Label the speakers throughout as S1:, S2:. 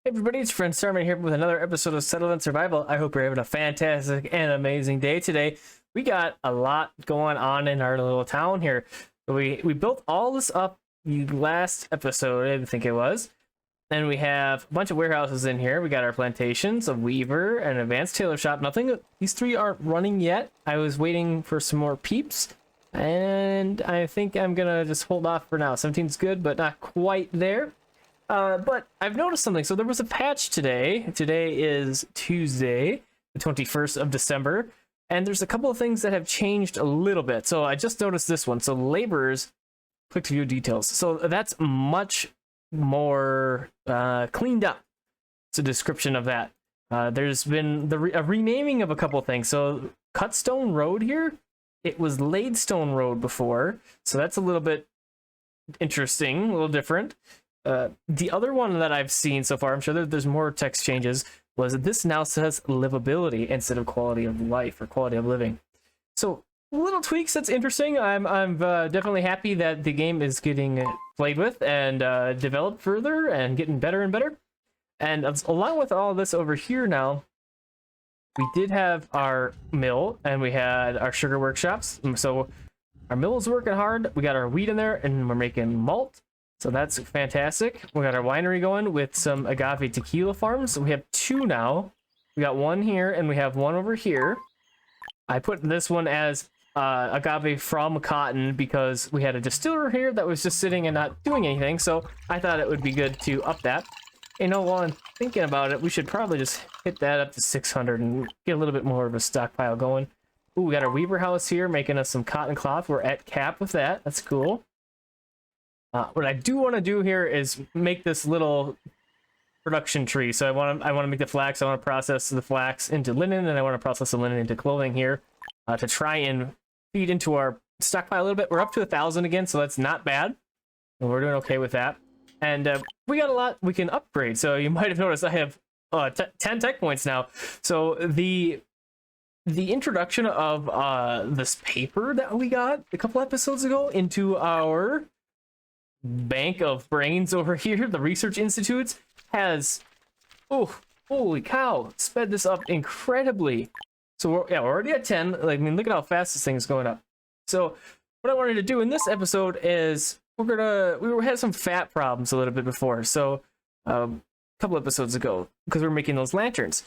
S1: Hey everybody, it's friend Sarmate here with another episode of Settlement Survival. I hope you're having a fantastic and amazing day today. We got a lot going on in our little town here. We built all this up the last episode, I think it was. And we have a bunch of warehouses in here. We got our plantations, a weaver, an advanced tailor shop. Nothing, these three aren't running yet. I was waiting for some more peeps. And I think I'm gonna just hold off for now. 17's good, but not quite there. But I've noticed something. So there was a patch today. Today is Tuesday, the 21st of December. And there's a couple of things that have changed a little bit. So I just noticed this one. So laborers, click to view details. So that's much more cleaned up. It's a description of that. There's been a renaming of a couple of things. So Cutstone Road here, it was Ladestone Road before. So that's a little bit interesting, a little different. The other one that I've seen so far, I'm sure there's more text changes, was that this now says livability instead of quality of life or quality of living. So little tweaks, that's interesting. I'm definitely happy that the game is getting played with and developed further and getting better and better. And along with all this over here now, we did have our mill and we had our sugar workshops. So our mill is working hard. We got our wheat in there and we're making malt. So that's fantastic. We got our winery going with some agave tequila farms. So we have two now. We got one here and we have one over here. I put this one as agave from cotton because we had a distiller here that was just sitting and not doing anything. So I thought it would be good to up that. You know, while I'm thinking about it, we should probably just hit that up to 600 and get a little bit more of a stockpile going. Ooh, we got our weaver house here making us some cotton cloth. We're at cap with that. That's cool. What I do want to do here is make this little production tree. So I want to make the flax. I want to process the flax into linen, and I want to process the linen into clothing here to try and feed into our stockpile a little bit. We're up to 1,000 again, so that's not bad. And we're doing okay with that. And we got a lot we can upgrade. So you might have noticed I have 10 tech points now. So the introduction of this paper that we got a couple episodes ago into our bank of brains over here, the research institutes, has, oh, holy cow, sped this up incredibly. So we're already at 10. Like, I mean, look at how fast this thing's going up. So what I wanted to do in this episode is we had some fat problems a little bit before. So a couple episodes ago, because we were making those lanterns.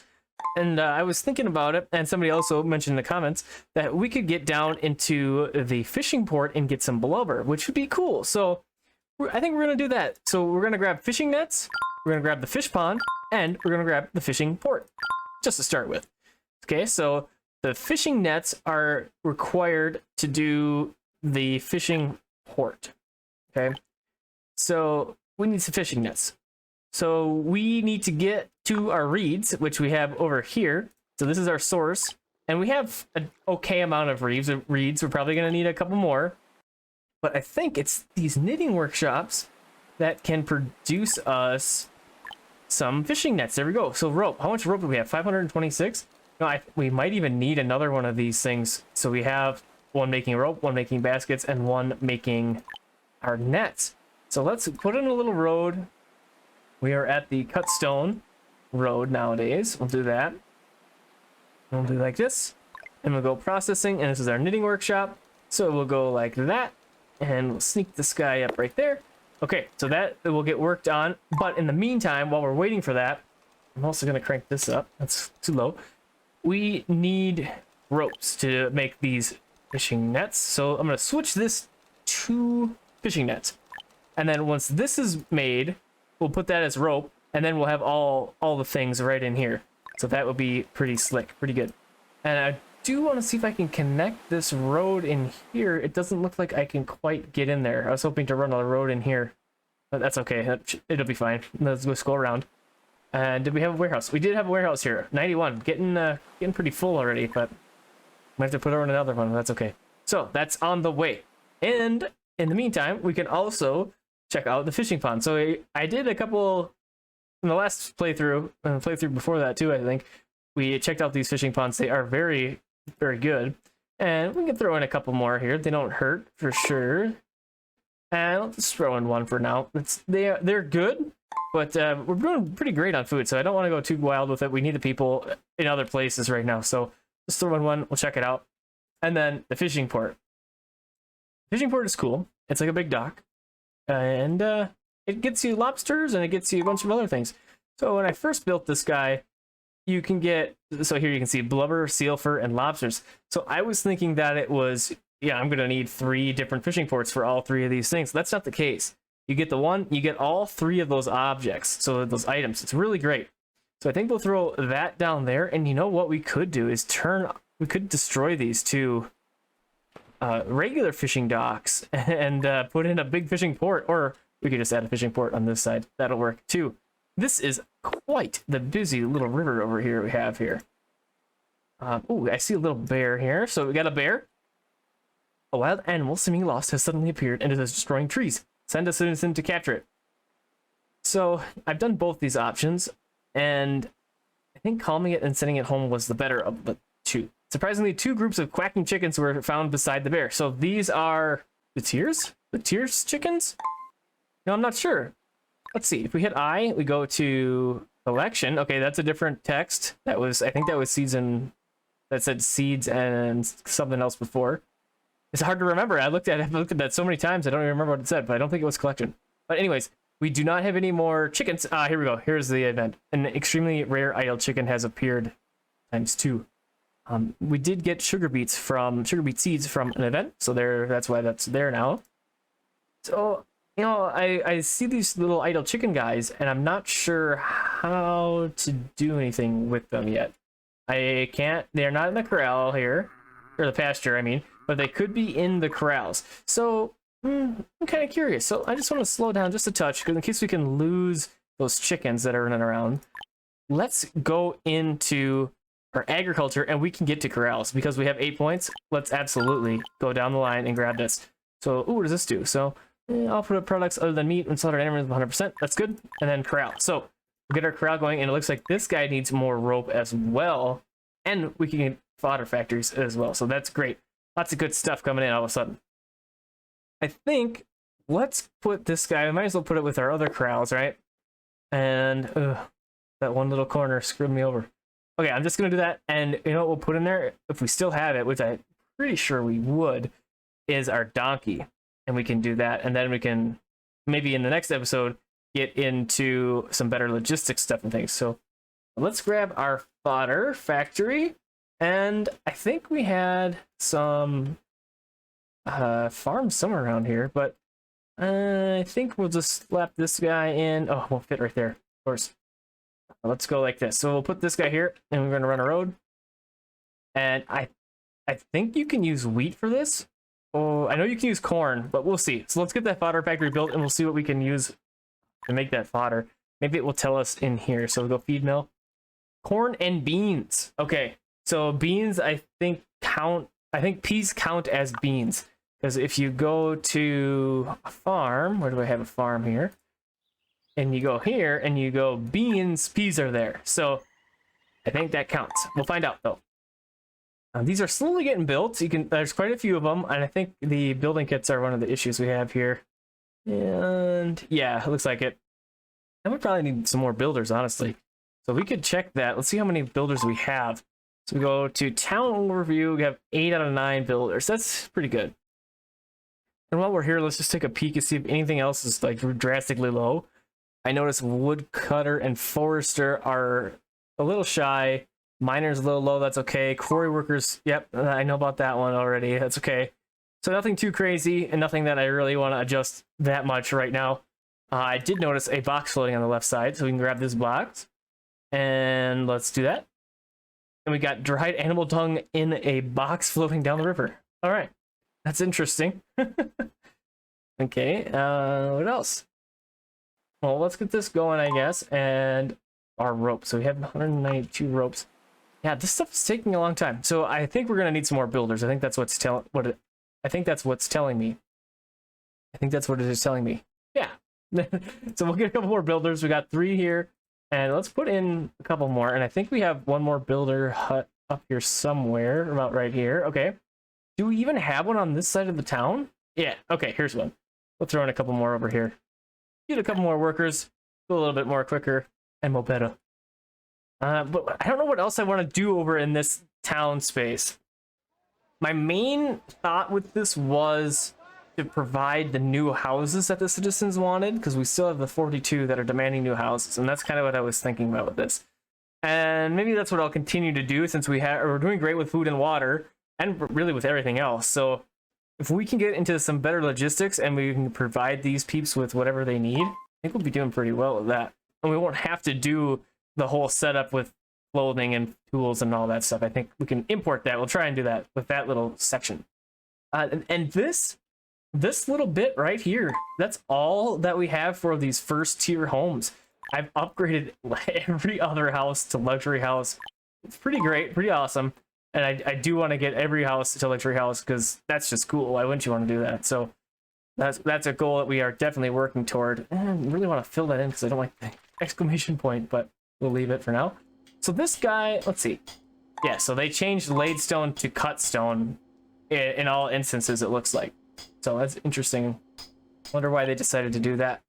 S1: And I was thinking about it, and somebody also mentioned in the comments that we could get down into the fishing port and get some blubber, which would be cool. So I think we're going to do that. So we're going to grab fishing nets, we're going to grab the fish pond, and we're going to grab the fishing port, just to start with. Okay, so the fishing nets are required to do the fishing port. Okay, so we need some fishing nets. So we need to get to our reeds, which we have over here. So this is our source, and we have an okay amount of reeds. We're probably going to need a couple more. But I think it's these knitting workshops that can produce us some fishing nets. There we go. So rope. How much rope do we have? 526? No, we might even need another one of these things. So we have one making rope, one making baskets, and one making our nets. So let's put in a little road. We are at the Cutstone Road nowadays. We'll do that. We'll do like this. And we'll go processing. And this is our knitting workshop. So we'll go like that. And we'll sneak this guy up right there. Okay, so that will get worked on. But in the meantime, while we're waiting for that, I'm also going to crank this up. That's too low. We need ropes to make these fishing nets. So I'm going to switch this to fishing nets. And then once this is made, we'll put that as rope. And then we'll have all the things right in here. So that would be pretty slick, pretty good. And I do want to see if I can connect this road in here. It doesn't look like I can quite get in there. I was hoping to run a road in here, but that's okay. It'll be fine. Let's just go around. And did we have a warehouse? We did have a warehouse here. 91, getting pretty full already, but might have to put on another one. But that's okay. So that's on the way. And in the meantime, we can also check out the fishing pond. So I did a couple in the last playthrough, and playthrough before that too. I think we checked out these fishing ponds. They are very good, and we can throw in a couple more here. They don't hurt for sure, and let's throw in one for now. They're good. But we're doing pretty great on food, so I don't want to go too wild with it. We need the people in other places right now, so just throw in one. We'll check it out. And then the fishing port. Fishing port is cool. It's like a big dock, and it gets you lobsters and it gets you a bunch of other things. So when I first built this guy, you can get, so here you can see blubber, seal fur, and lobsters. So I was thinking that it was, yeah, I'm gonna need 3 different fishing ports for all 3 of these things. That's not the case. You get the one, you get all 3 of those objects, so those items. It's really great. So I think we'll throw that down there, and you know what we could do is we could destroy these 2 regular fishing docks and put in a big fishing port, or we could just add a fishing port on this side. That'll work too. This is quite the busy little river over here we have here. Oh, I see a little bear here. So we got a bear. A wild animal seemingly lost has suddenly appeared and is destroying trees. Send a citizen to capture it. So I've done both these options, and I think calming it and sending it home was the better of the 2. Surprisingly, 2 groups of quacking chickens were found beside the bear. So these are the tears? The tears chickens? No, I'm not sure. Let's see. If we hit I, we go to collection. Okay, that's a different text. That was, I think that was seeds and that said seeds and something else before. It's hard to remember. I've looked at that so many times I don't even remember what it said, but I don't think it was collection. But anyways, we do not have any more chickens. Here we go. Here's the event. An extremely rare idle chicken has appeared ×2. We did get sugar beet seeds from an event, so that's why that's there now. So, you know, I see these little idle chicken guys, and I'm not sure how to do anything with them yet. I can't, they're not in the corral here, or the pasture, I mean, but they could be in the corrals. So, I'm kind of curious. So I just want to slow down just a touch, because in case we can lose those chickens that are running around. Let's go into our agriculture, and we can get to corrals, because we have 8 points. Let's absolutely go down the line and grab this. So, what does this do? So, I'll put up products other than meat and slaughtered animals 100%. That's good. And then corral. So we'll get our corral going, and it looks like this guy needs more rope as well. And we can get fodder factories as well. So that's great. Lots of good stuff coming in all of a sudden. I think let's put this guy, I might as well put it with our other corrals, right? And that one little corner screwed me over. Okay, I'm just going to do that. And you know what we'll put in there, if we still have it, which I'm pretty sure we would, is our donkey. And we can do that, and then we can maybe in the next episode get into some better logistics stuff and things. So let's grab our fodder factory, and I think we had some farms somewhere around here, but I think we'll just slap this guy in. Oh, it won't fit right there, of course. Let's go like this. So we'll put this guy here, and we're going to run a road. And I think you can use wheat for this. Oh, I know you can use corn, but we'll see. So let's get that fodder factory built, and we'll see what we can use to make that fodder. Maybe it will tell us in here. So we'll go feed mill. Corn and beans. Okay, so beans I think peas count as beans. Because if you go to a farm, where do I have a farm here? And you go here, and you go beans, peas are there. So I think that counts. We'll find out, though. These are slowly getting built. There's quite a few of them, and I think the building kits are one of the issues we have here. And yeah, it looks like it. And we probably need some more builders, honestly. So we could check that. Let's see how many builders we have. So we go to town overview. We have 8 out of 9 builders. That's pretty good. And while we're here, let's just take a peek and see if anything else is like drastically low. I notice woodcutter and forester are a little shy. Miners a little low, that's okay. Quarry workers, yep, I know about that one already. That's okay. So nothing too crazy, and nothing that I really want to adjust that much right now. I did notice a box floating on the left side, so we can grab this box. And let's do that. And we got dried animal dung in a box floating down the river. All right, that's interesting. Okay, what else? Well, let's get this going, I guess, and our rope. So we have 192 ropes. Yeah, this stuff is taking a long time. So I think we're gonna need some more builders. I think that's what's telling me. I think that's what it is telling me. Yeah. So we'll get a couple more builders. We got 3 here, and let's put in a couple more. And I think we have one more builder hut up here somewhere, about right here. Okay. Do we even have one on this side of the town? Yeah. Okay. Here's one. We'll throw in a couple more over here. Get a couple more workers. go a little bit more quicker and more better. But I don't know what else I want to do over in this town space. My main thought with this was to provide the new houses that the citizens wanted, because we still have the 42 that are demanding new houses, and that's kind of what I was thinking about with this. And maybe that's what I'll continue to do, since we're doing great with food and water, and really with everything else. So if we can get into some better logistics and we can provide these peeps with whatever they need, I think we'll be doing pretty well with that. And we won't have to do the whole setup with clothing and tools and all that stuff. I think we can import that. We'll try and do that with that little section. And this little bit right here, that's all that we have for these first tier homes. I've upgraded every other house to luxury house. It's pretty great, pretty awesome. And I do want to get every house to luxury house, because that's just cool. Why wouldn't you want to do that? So that's a goal that we are definitely working toward. And I really want to fill that in because I don't like the exclamation point, but we'll leave it for now. So this guy, let's see. Yeah, so they changed laid stone to cut stone in all instances, it looks like. So that's interesting. Wonder why they decided to do that.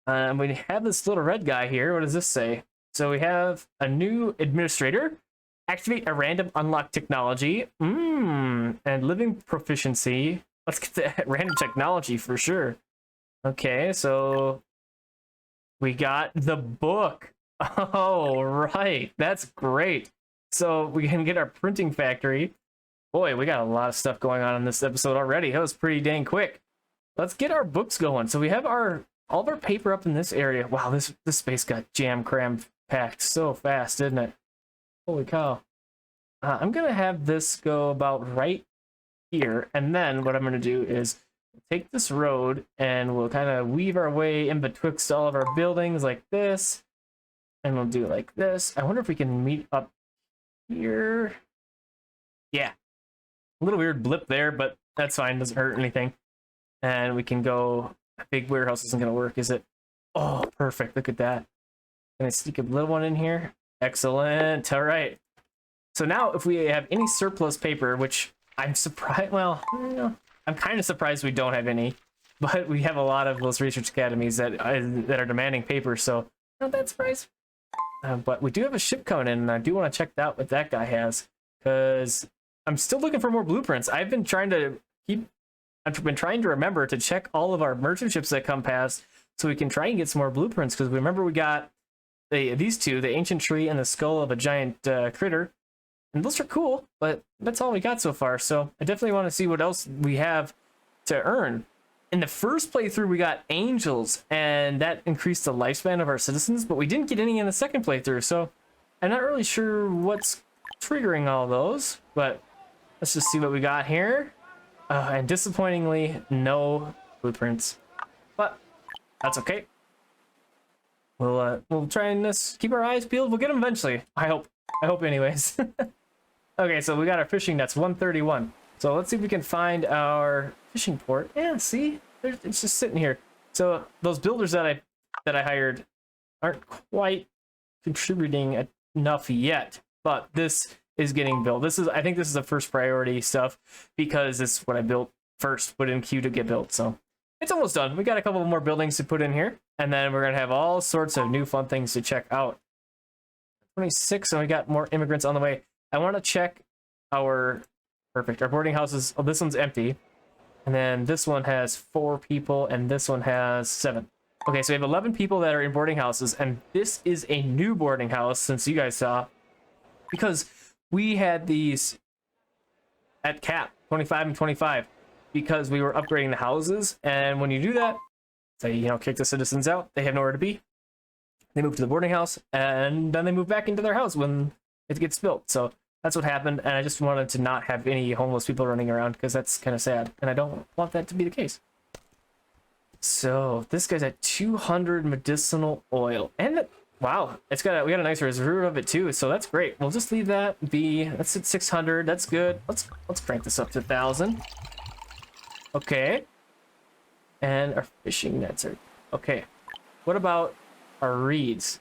S1: We have this little red guy here. What does this say? So we have a new administrator. Activate a random unlock technology. And living proficiency. Let's get that random technology for sure. Okay, so we got the book. Oh, right. That's great. So we can get our printing factory. Boy, we got a lot of stuff going on in this episode already. That was pretty dang quick. Let's get our books going. So we have all of our paper up in this area. Wow, this space got jam-crammed packed so fast, didn't it? Holy cow. I'm going to have this go about right here. And then what I'm going to do is take this road and we'll kind of weave our way in betwixt all of our buildings like this. And we'll do it like this. I wonder if we can meet up here. Yeah. A little weird blip there, but that's fine. Doesn't hurt anything. And we can go... A big warehouse isn't going to work, is it? Oh, perfect. Look at that. Can I sneak a little one in here? Excellent. All right. So now if we have any surplus paper, which I'm surprised... Well, I'm kind of surprised we don't have any. But we have a lot of those research academies that are demanding paper, so not that surprised. But we do have a ship coming in, and I do want to check out what that guy has, because I'm still looking for more blueprints. I've been trying to remember to check all of our merchant ships that come past, so we can try and get some more blueprints, because remember we got these two, the ancient tree and the skull of a giant critter, and those are cool, but that's all we got so far. So I definitely want to see what else we have to earn. In the first playthrough, we got angels, and that increased the lifespan of our citizens, but we didn't get any in the second playthrough, so I'm not really sure what's triggering all those, but let's just see what we got here. And disappointingly, no blueprints, but that's okay. We'll try and just keep our eyes peeled. We'll get them eventually. I hope anyways. Okay, so we got our fishing nets, 131. So let's see if we can find our fishing port. Yeah, see, it's just sitting here. So those builders that I hired aren't quite contributing enough yet, but this is getting built. I think this is the first priority stuff, because this is what I built first, put in queue to get built. So it's almost done. We got a couple more buildings to put in here, and then we're gonna have all sorts of new fun things to check out. 26, and we got more immigrants on the way. I want to check our boarding houses. Oh, this one's empty, and then this one has 4 people, and this one has 7. Okay, so we have 11 people that are in boarding houses, and this is a new boarding house, since you guys saw, because we had these at cap 25 and 25 because we were upgrading the houses. And when you do that, say, kick the citizens out, they have nowhere to be. They move to the boarding house, and then they move back into their house when it gets built. So that's what happened, and I just wanted to not have any homeless people running around, because that's kind of sad, and I don't want that to be the case. So this guy's at 200 medicinal oil, and wow, we got a nice reserve of it too, so that's great. We'll just leave that be. That's at 600. That's good. Let's crank this up to 1,000. Okay, and our fishing nets are okay. What about our reeds?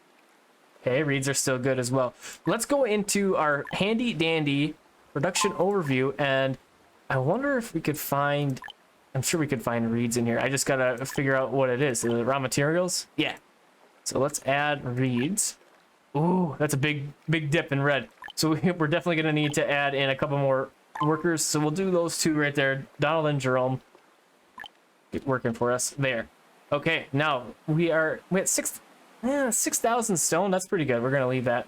S1: Okay, reeds are still good as well. Let's go into our handy dandy production overview, and I wonder if we could find... I'm sure we could find reeds in here. I just gotta figure out what it is. Is it raw materials? Yeah. So let's add reeds. Ooh, that's a big dip in red. So we're definitely going to need to add in a couple more workers. So we'll do those two right there. Donald and Jerome. Get working for us there. Okay, now we at 6,000 stone. That's pretty good. We're going to leave that.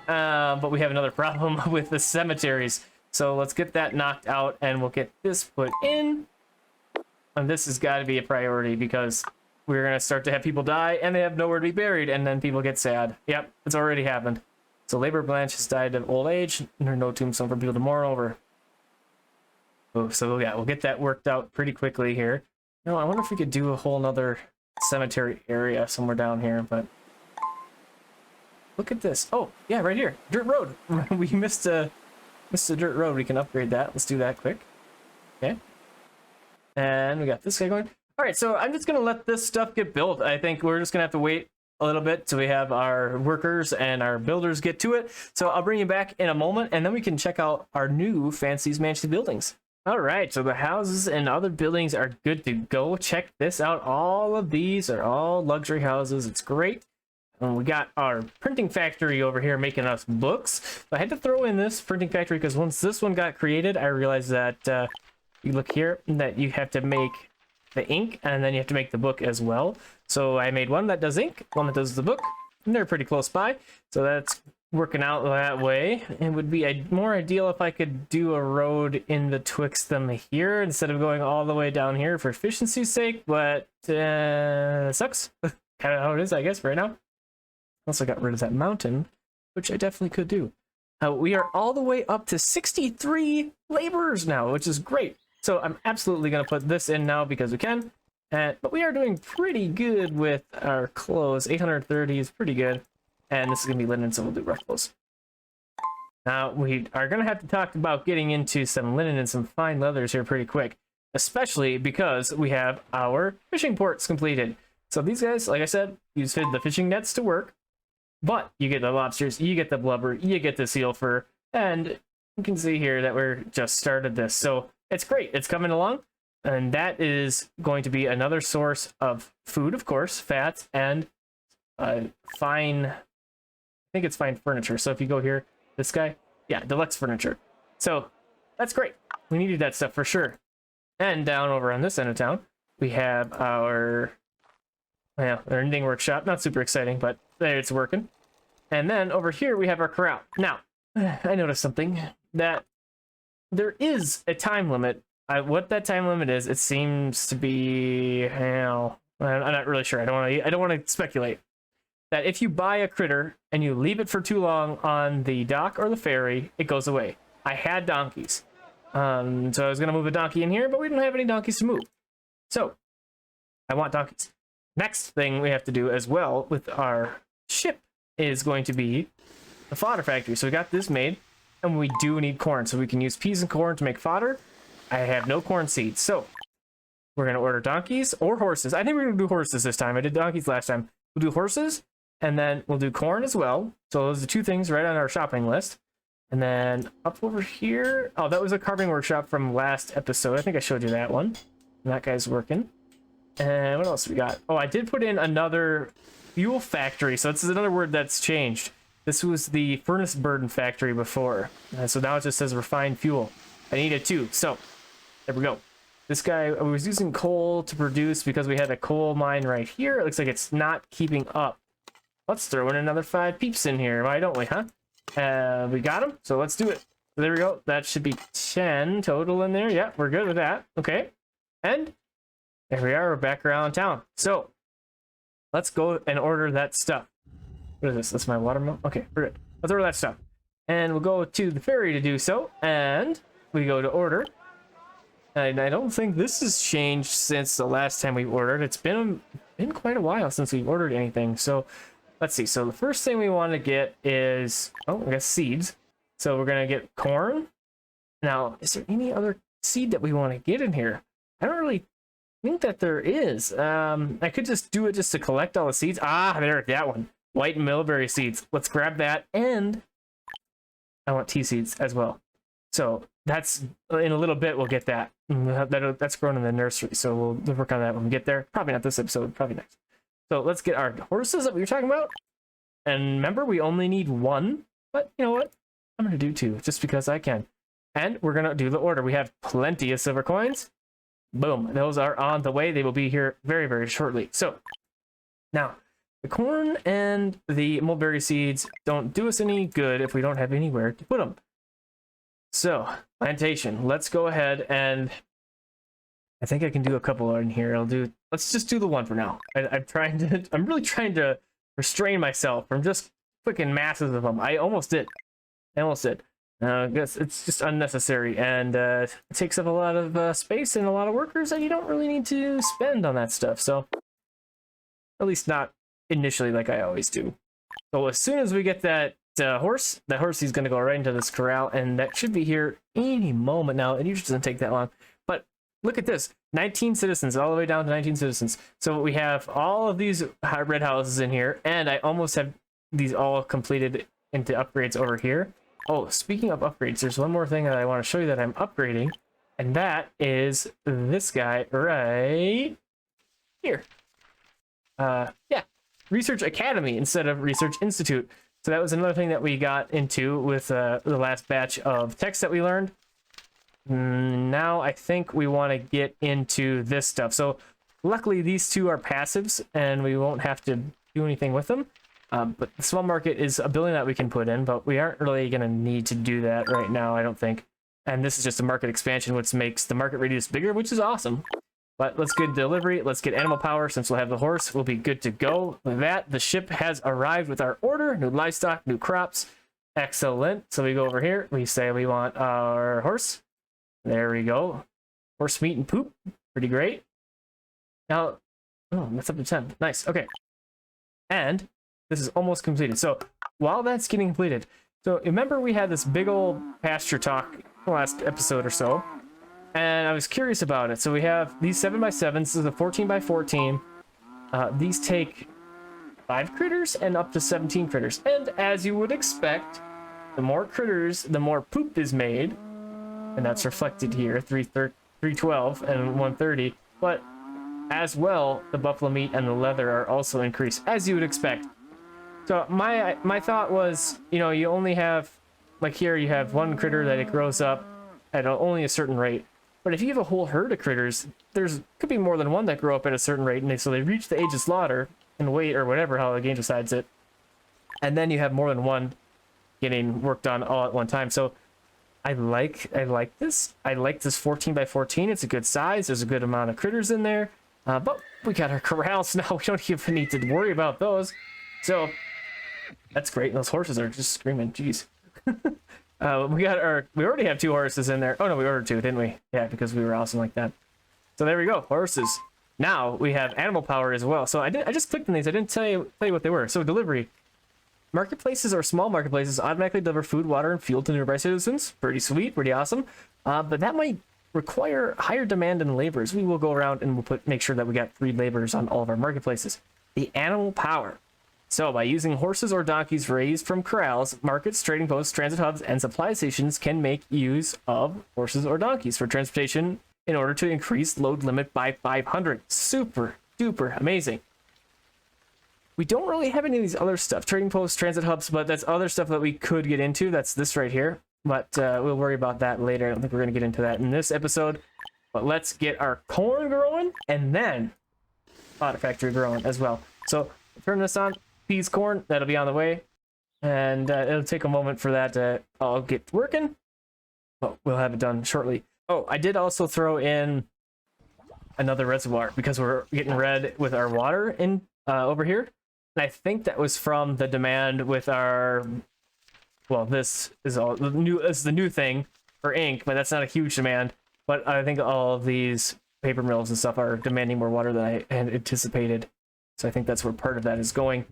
S1: But we have another problem with the cemeteries. So let's get that knocked out and we'll get this put in. And this has got to be a priority because we're going to start to have people die and they have nowhere to be buried and then people get sad. Yep, it's already happened. So Labor Blanche has died of old age. There's no tombstone for people to mourn over. Oh, so yeah, we'll get that worked out pretty quickly here. No, I wonder if we could do a whole nother cemetery area somewhere down here, but look at this. Oh, yeah, right here. Dirt road. We missed a dirt road. We can upgrade that. Let's do that quick. Okay. And we got this guy going. All right, so I'm just going to let this stuff get built. I think we're just going to have to wait a little bit till we have our workers and our builders get to it. So I'll bring you back in a moment, and then we can check out our new Fancy's Mansion buildings. All right, so the houses and other buildings are good to go. Check this out. All of these are all luxury houses. It's great. And we got our printing factory over here making us books. I had to throw in this printing factory because once this one got created, I realized that you look here that you have to make the ink and then you have to make the book as well. So I made one that does ink, one that does the book, and they're pretty close by. So that's working out that way. It would be more ideal if I could do a road in betwixt them here instead of going all the way down here for efficiency's sake, but it sucks. Kind of how it is, I guess, right now. Also got rid of that mountain, which I definitely could do. We are all the way up to 63 laborers now, which is great. So I'm absolutely going to put this in now because we can. But we are doing pretty good with our clothes. 830 is pretty good. And this is going to be linen, so we'll do rough clothes. Now, we are going to have to talk about getting into some linen and some fine leathers here pretty quick. Especially because we have our fishing ports completed. So these guys, like I said, use the fishing nets to work. But you get the lobsters, you get the blubber, you get the seal fur. And you can see here that we're just started this. So it's great. It's coming along. And that is going to be another source of food, of course, fats, and fine... I think it's fine furniture. So if you go here, this guy, yeah, deluxe furniture. So that's great. We needed that stuff for sure. And down over on this end of town, we have our knitting workshop. Not super exciting, but there it's working. And then over here we have our corral. Now, I noticed something that there is a time limit. What that time limit is, it seems to be, I'm not really sure. I don't want to speculate. That if you buy a critter and you leave it for too long on the dock or the ferry, it goes away. I had donkeys. So I was going to move a donkey in here, but we don't have any donkeys to move. So I want donkeys. Next thing we have to do as well with our ship is going to be the fodder factory. So we got this made, and we do need corn. So we can use peas and corn to make fodder. I have no corn seeds. So we're going to order donkeys or horses. I think we're going to do horses this time. I did donkeys last time. We'll do horses. And then we'll do corn as well. So those are two things right on our shopping list. And then up over here. Oh, that was a carving workshop from last episode. I think I showed you that one. And that guy's working. And what else we got? Oh, I did put in another fuel factory. So this is another word that's changed. This was the furnace burden factory before. So now it just says refined fuel. I needed two. So there we go. This guy, I was using coal to produce because we had a coal mine right here. It looks like it's not keeping up. Let's throw in another 5 peeps in here. Why don't we, huh? We got them, so let's do it. So there we go. That should be 10 total in there. Yeah, we're good with that. Okay. And there we are. We're back around town. So let's go and order that stuff. What is this? That's my watermelon. Okay, we're good. Let's order that stuff. And we'll go to the ferry to do so. And we go to order. And I don't think this has changed since the last time we ordered. It's been quite a while since we've ordered anything. So let's see. So the first thing we want to get is, I guess seeds. So we're going to get corn. Now, is there any other seed that we want to get in here? I don't really think that there is. I could just do it just to collect all the seeds. Ah, there, that one. White and millberry seeds. Let's grab that. And I want tea seeds as well. So that's, in a little bit, we'll get that. That's grown in the nursery. So we'll work on that when we get there. Probably not this episode, probably next. So let's get our horses that we were talking about. And remember, we only need one, but you know what? I'm going to do two, just because I can. And we're going to do the order. We have plenty of silver coins. Boom. Those are on the way. They will be here very, very shortly. So now, the corn and the mulberry seeds don't do us any good if we don't have anywhere to put them. So, plantation. Let's go ahead and I think I can do a couple in here. Let's just do the one for now. I'm really trying to restrain myself from just clicking masses of them. I almost did. I guess it's just unnecessary, and it takes up a lot of space and a lot of workers, and you don't really need to spend on that stuff. So, at least not initially like I always do. So as soon as we get that horse, he's going to go right into this corral, and that should be here any moment now. It usually doesn't take that long. But look at this, 19 citizens, all the way down to 19 citizens. So we have all of these red houses in here, and I almost have these all completed into upgrades over here. Oh, speaking of upgrades, there's one more thing that I want to show you that I'm upgrading, and that is this guy right here. Yeah, Research Academy instead of Research Institute. So that was another thing that we got into with the last batch of text that we learned. Now I think we want to get into this stuff. So luckily these two are passives and we won't have to do anything with them. But the small market is a building that we can put in, but we aren't really going to need to do that right now, I don't think. And this is just a market expansion, which makes the market radius bigger, which is awesome. But let's get delivery. Let's get animal power. Since we'll have the horse, we'll be good to go. With that, the ship has arrived with our order. New livestock, new crops. Excellent. So we go over here. We say we want our horse. There we go. Horse meat and poop. Pretty great. Now, oh, that's up to 10. Nice. Okay. And this is almost completed. So while that's getting completed, so remember we had this big old pasture talk last episode or so. And I was curious about it. So we have these 7x7s. This is a 14x14. These take 5 critters and up to 17 critters. And as you would expect, the more critters, the more poop is made. And that's reflected here, 312 and 130. But as well, the buffalo meat and the leather are also increased, as you would expect. So my thought was, you know, you only have, like here, you have one critter that it grows up at only a certain rate. But if you have a whole herd of critters, could be more than one that grow up at a certain rate, and so they reach the age of slaughter and weight or whatever, how the game decides it. And then you have more than one getting worked on all at one time. So I like this. I like this 14x14. It's a good size. There's a good amount of critters in there. But we got our corrals now. We don't even need to worry about those. So that's great. Those horses are just screaming. Jeez. We already have 2 horses in there. Oh no, we ordered 2, didn't we? Yeah, because we were awesome like that. So there we go, horses. Now we have animal power as well. So I just clicked on these. I didn't tell you what they were. So delivery. Marketplaces or small marketplaces automatically deliver food, water, and fuel to nearby citizens. Pretty sweet, pretty awesome. But that might require higher demand in laborers. We will go around and we'll make sure that we got 3 laborers on all of our marketplaces. The animal power. So by using horses or donkeys raised from corrals, markets, trading posts, transit hubs, and supply stations can make use of horses or donkeys for transportation in order to increase load limit by 500. Super duper amazing. We don't really have any of these other stuff, trading posts, transit hubs, but that's other stuff that we could get into. That's this right here, but we'll worry about that later. I don't think we're going to get into that in this episode, but let's get our corn growing and then fodder factory growing as well. So turn this on. Peas, corn, that'll be on the way, and it'll take a moment for that to all get working, but we'll have it done shortly. Oh, I did also throw in another reservoir because we're getting red with our water in over here, and I think that was from the demand with our, well, this is all the new, is the new thing for ink, but that's not a huge demand. But I think all of these paper mills and stuff are demanding more water than I had anticipated, so I think that's where part of that is going.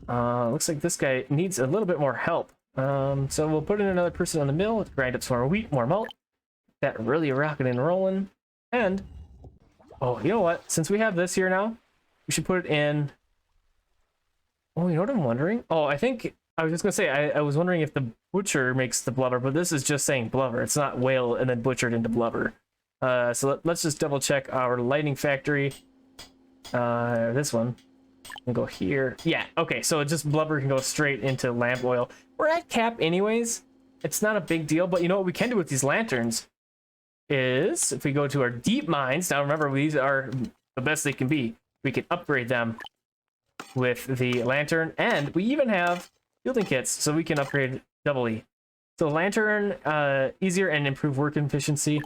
S1: Looks like this guy needs a little bit more help. So we'll put in another person on the mill, grind up some more wheat, more malt. That really rocking and rolling. And, oh, you know what? Since we have this here now, we should put it in. Oh, you know what I'm wondering? Oh, I think, I was just gonna say, I was wondering if the butcher makes the blubber, but this is just saying blubber. It's not whale and then butchered into blubber. So let's just double check our lighting factory. This one. And go here. Yeah, okay, so it just blubber can go straight into lamp oil. We're at cap anyways. It's not a big deal, but you know what we can do with these lanterns is if we go to our deep mines, now remember these are the best they can be, we can upgrade them with the lantern, and we even have building kits, so we can upgrade doubly. So lantern, easier and improve work efficiency.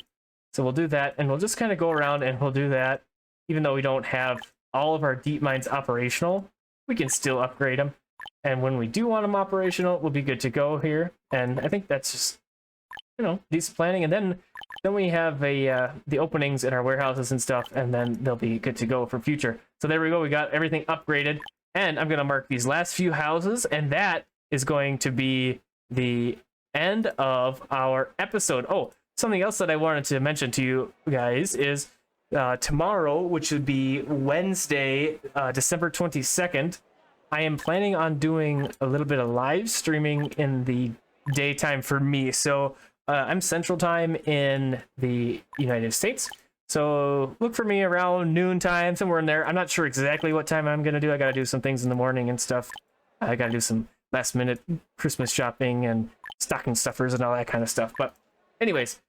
S1: So we'll do that, and we'll just kind of go around and we'll do that. Even though we don't have all of our deep mines operational, we can still upgrade them. And when we do want them operational, we'll be good to go here. And I think that's just, you know, decent planning. And then we have the openings in our warehouses and stuff, and then they'll be good to go for future. So there we go. We got everything upgraded. And I'm going to mark these last few houses, and that is going to be the end of our episode. Oh, something else that I wanted to mention to you guys is tomorrow, which would be Wednesday, December 22nd, I am planning on doing a little bit of live streaming in the daytime for me. So I'm Central Time in the United States. So look for me around noontime, somewhere in there. I'm not sure exactly what time I'm going to do. I got to do some things in the morning and stuff. I got to do some last minute Christmas shopping and stocking stuffers and all that kind of stuff. But anyways,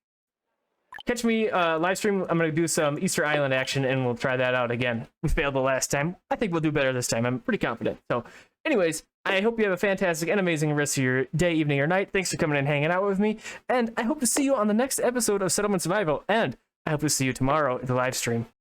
S1: catch me live stream. I'm going to do some Easter Island action, and we'll try that out again. We failed the last time. I think we'll do better this time. I'm pretty confident. So anyways, I hope you have a fantastic and amazing rest of your day, evening, or night. Thanks for coming and hanging out with me. And I hope to see you on the next episode of Settlement Survival. And I hope to see you tomorrow at the live stream.